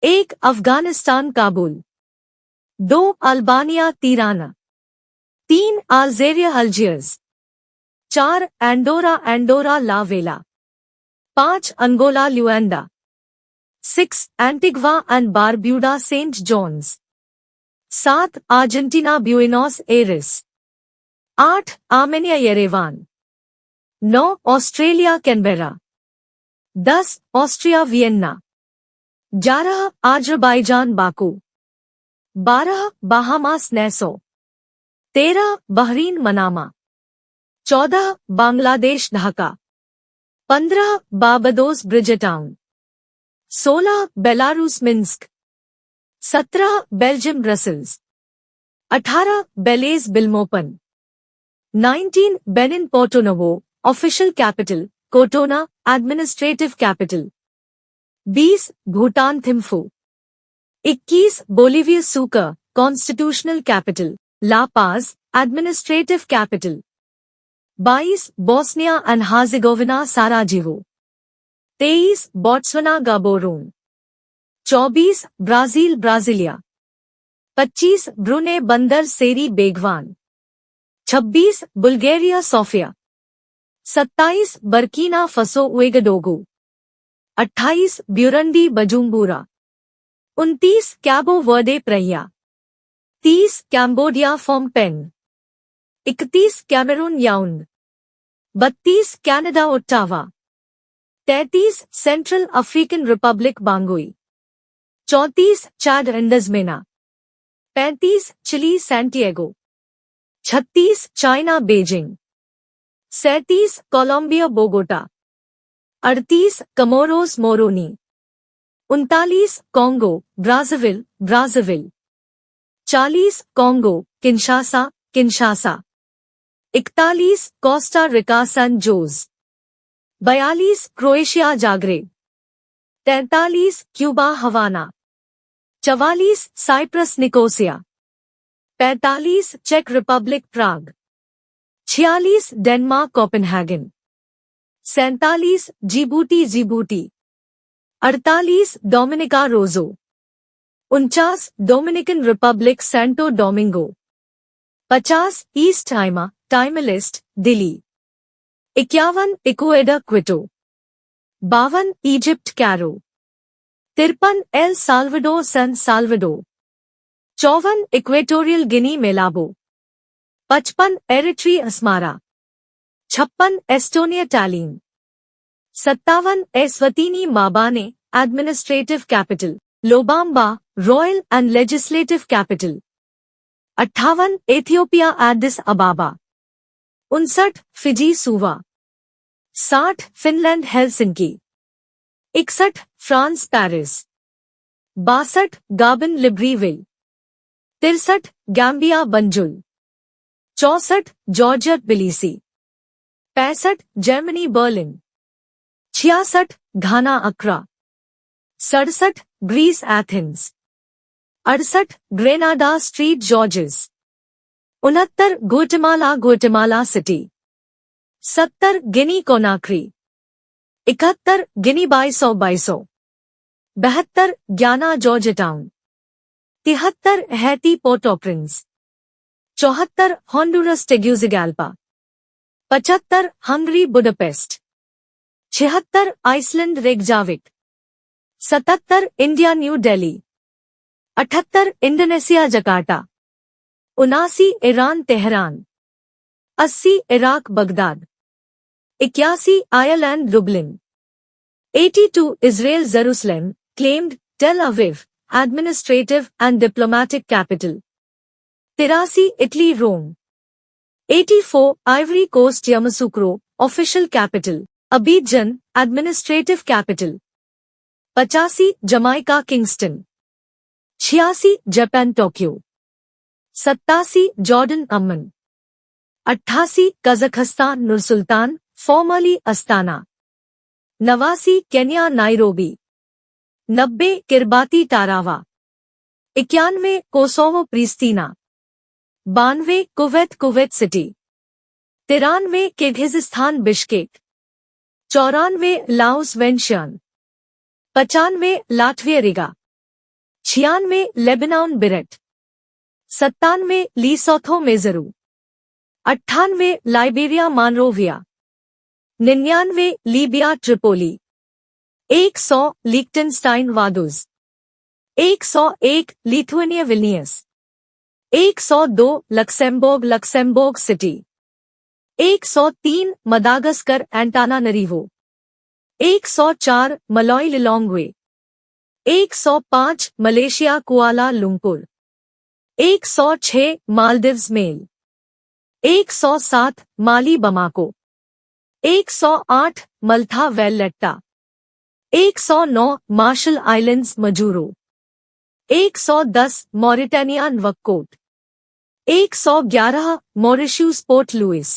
1 Afghanistan Kabul, 2 Albania Tirana, 3 Algeria Algiers, 4 Andorra la Vella, 5 Angola Luanda, 6 Antigua and Barbuda Saint John's, 7 Argentina Buenos Aires, 8 Armenia Yerevan, 9 Australia Canberra, 10 Austria Vienna, 11 Azerbaijan Baku, 12 Bahamas Nassau, 13 Bahrain Manama, 14 Bangladesh Dhaka, 15 Barbados Bridgetown, 16 Belarus Minsk, 17 Belgium Brussels, 18 Belize Belmopan, 19 Benin Porto Novo official capital, Cotonou administrative capital, 20 Bhutan Thimphu, 21 Bolivia Sucre constitutional capital, La Paz administrative capital, 22 Bosnia and Herzegovina Sarajevo, 23 Botswana Gaborone, 24 Brazil Brasilia, 25 Brunei Bandar Seri बेगवान, 26 Bulgaria Sophia, 27 बर्कीना फसो उएगाडोगु, 28 ब्यूरंडी बजुम्बुरा, 29 Cabo Verde Praia, 30 Cambodia Phnom Penh, 31 Cameroon Yaounde, 32 Canada Ottawa, 33 Central African Republic Bangui, 34 Chad N'Djamena, 35 Chile Santiago, 36 China Beijing, 37 Colombia Bogota, 38 Comoros Moroni, 39 Congo Brazzaville Brazzaville, 40 Congo Kinshasa Kinshasa, 41 Costa Rica San Jose, 42 Croatia Zagreb, 43 Cuba Havana, 44 Cyprus Nicosia, 45 चेक Republic Prague, 46 Denmark Copenhagen, 47 Djibouti Djibouti, 48 Dominica रोजो, 49 Dominican Republic Santo Domingo, 50 East Timor Leste Dili, 51 Ecuador Quito, 52 Egypt Cairo, 53 El Salvador San Salvador, 54 Equatorial Guinea Malabo, 55 Eritrea Asmara, 56 Estonia Tallinn, 57 Eswatini Mbabane administrative capital, Lobamba royal and legislative capital, 58 Ethiopia Addis Ababa, 59 Fiji Suva, 60 Finland Helsinki, 61 France Paris, 62 Gabon Libreville, 63 Gambia Banjul, 64 Georgia Tbilisi, 65 Germany Berlin, 66 Ghana Accra, 67 Greece Athens, 68 Grenada street George's, 69 Guatemala City, 70 Guinea Conakry, 71 Guinea Bissau 72 Guyana Georgetown, 73 Haiti Port au Prince, 74 Honduras Tegucigalpa, 75 Hungary Budapest, 76 Iceland Reykjavik, 77 India New Delhi, 78 Indonesia Jakarta, 79 Iran Tehran, 80 Iraq Baghdad, 81 Ireland Dublin, 82 Israel Jerusalem claimed Tel Aviv administrative and diplomatic capital, 83 Italy Rome, 84 Ivory Coast Yamoussoukro official capital, Abidjan administrative capital, 85 Jamaica Kingston, 86 Japan Tokyo, 87 Jordan Amman, 88 Kazakhstan Nur Sultan formerly Astana, 89 Kenya Nairobi, 90 Kiribati Tarawa, 91 Kosovo Pristina, 92 Kuwait City, 93 Kyrgyzstan Bishkek, 94 Laos Vientiane, 95 Latvia Riga, 96 Lebanon Beirut, 97 Lesotho Maseru, 98 Liberia Monrovia, 99 Libya Tripoli, 100 Liechtenstein Vaduz, 101 Lithuania Vilnius, 102 Luxembourg City, 103 Madagascar Antananarivo, 104 Malawi Lilongwe, 105 Malaysia Kuala Lumpur, 106 Maldives Male, 107 Mali Bamako, 108 Malta Valletta, 109 Marshall Islands Majuro, 110 Mauritania Nouakchott, 111 Mauritius Port Louis,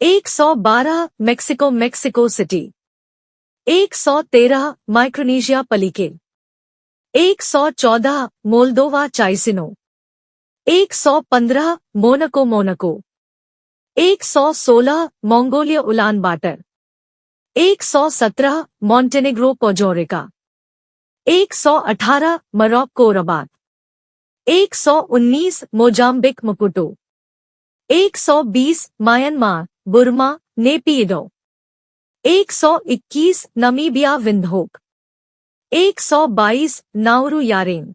112 Mexico City, 113 Micronesia Palikir, 114 Moldova Chisinau, 115 Monaco, 116 Mongolia Ulaanbaatar, 117 Montenegro Podgorica, 118 Morocco Rabat, 119 Mozambique Maputo, 120 Myanmar Burma Naypyidaw, 121 Namibia Windhoek, 122 Nauru Yaren,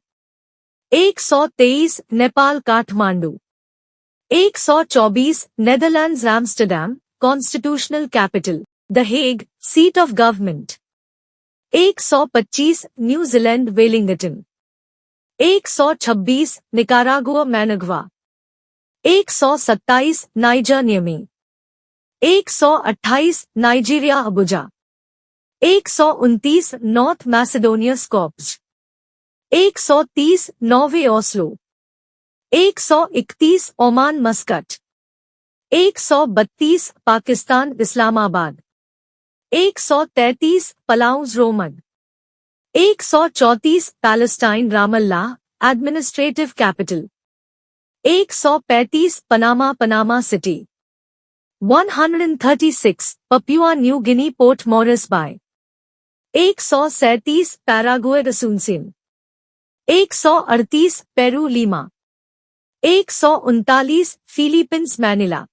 123 Nepal Kathmandu, 124 Netherlands Amsterdam constitutional capital the Hague seat of government, 125 New Zealand Wellington, 126 Nicaragua Managua, 127 niger Niamey, 128 Nigeria Abuja, 129 North Macedonia Skopje, 130 Norway Oslo, 131 Oman Muscat, 132 Pakistan Islamabad, 133 Palau Roman, 134 Palestine Ramallah administrative capital, 135 Panama City, 136 Papua New Guinea Port Moresby, 137 Paraguay Asuncion, 138 Peru Lima, 139 Philippines Manila,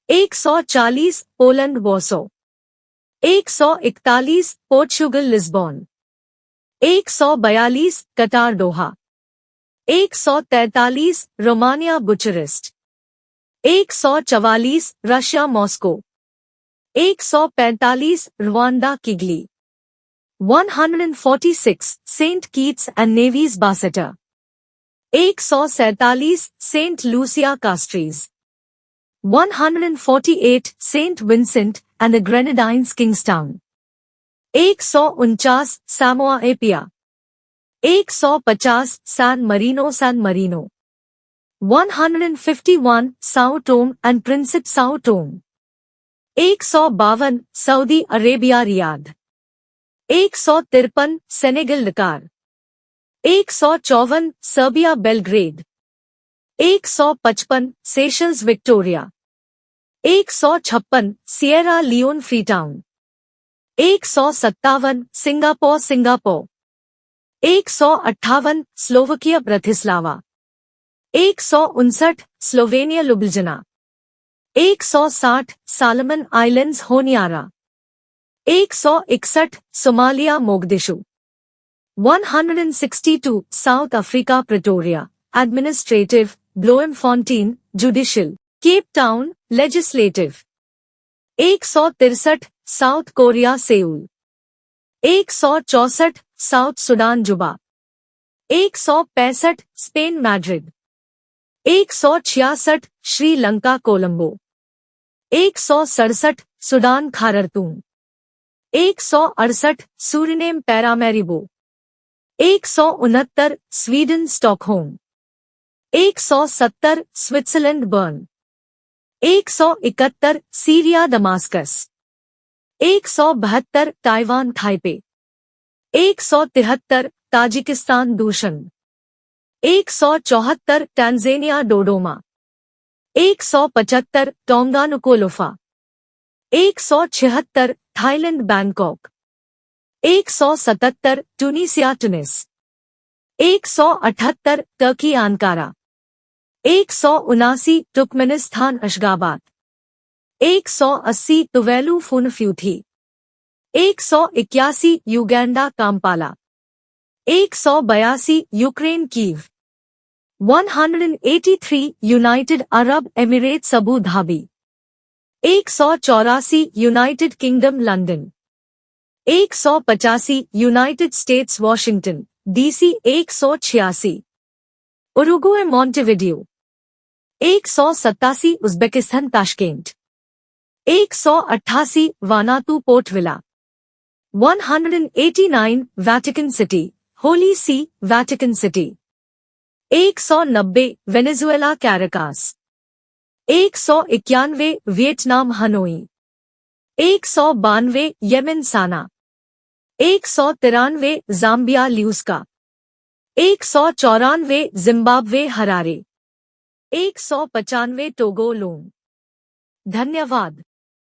140 Poland Warsaw, 141 Portugal Lisbon, 142 Qatar Doha, 143 Romania Bucharest, 144 Russia Moscow, 145 Rwanda Kigali, 146 Saint Kitts and Nevis Basseterre, 147 Saint Lucia Castries, 148 Saint Vincent and the Grenadines Kingstown, 149 Samoa Apia, 150 San Marino, 151 Sao Tome and Principe Sao Tome, 152 Saudi Arabia Riyadh, 153 Senegal Dakar, 154 Serbia Belgrade, 155 Seychelles Victoria, 156 Sierra Leone Freetown, 157 Singapore, 158 Slovakia Bratislava, 159 Slovenia Ljubljana, 160 Solomon Islands Honiara, 161 Somalia Mogadishu, 162 South Africa Pretoria administrative, Bloemfontein judicial, Cape Town legislative, 163 South Korea Seoul, 164 south Sudan Juba, 165 Spain Madrid, 166 Sri Lanka Colombo, 167 Sudan Khartoum, 168 Suriname Paramaribo, 169 Sweden Stockholm, 170 Switzerland Bern, 171 Syria Damascus, 172 Taiwan Taipei, 173 Tajikistan Dushanbe, 174 Tanzania Dodoma, 175 Tonga Nuku'alofa, 176 Thailand Bangkok, 177 Tunisia Tunis, 178 Turkey Ankara, 179 Turkmenistan Ashgabat, 180 Tuvalu Funafuti, 181 Uganda Kampala, 182 Ukraine Kiev, 183 United Arab Emirates Abu Dhabi, 184 United Kingdom London, 185 United states Washington DC, 186 Uruguay Montevideo, 187 Uzbekistan Tashkent, 188 Vanuatu Port Vila, 189 Vatican City Holy See Vatican City, 190 Venezuela Caracas, 191 Vietnam Hanoi, 192 Yemen Sanaa, 193 Zambia Lusaka, 194 Zimbabwe Harare, 195 Togo Lome. धन्यवाद।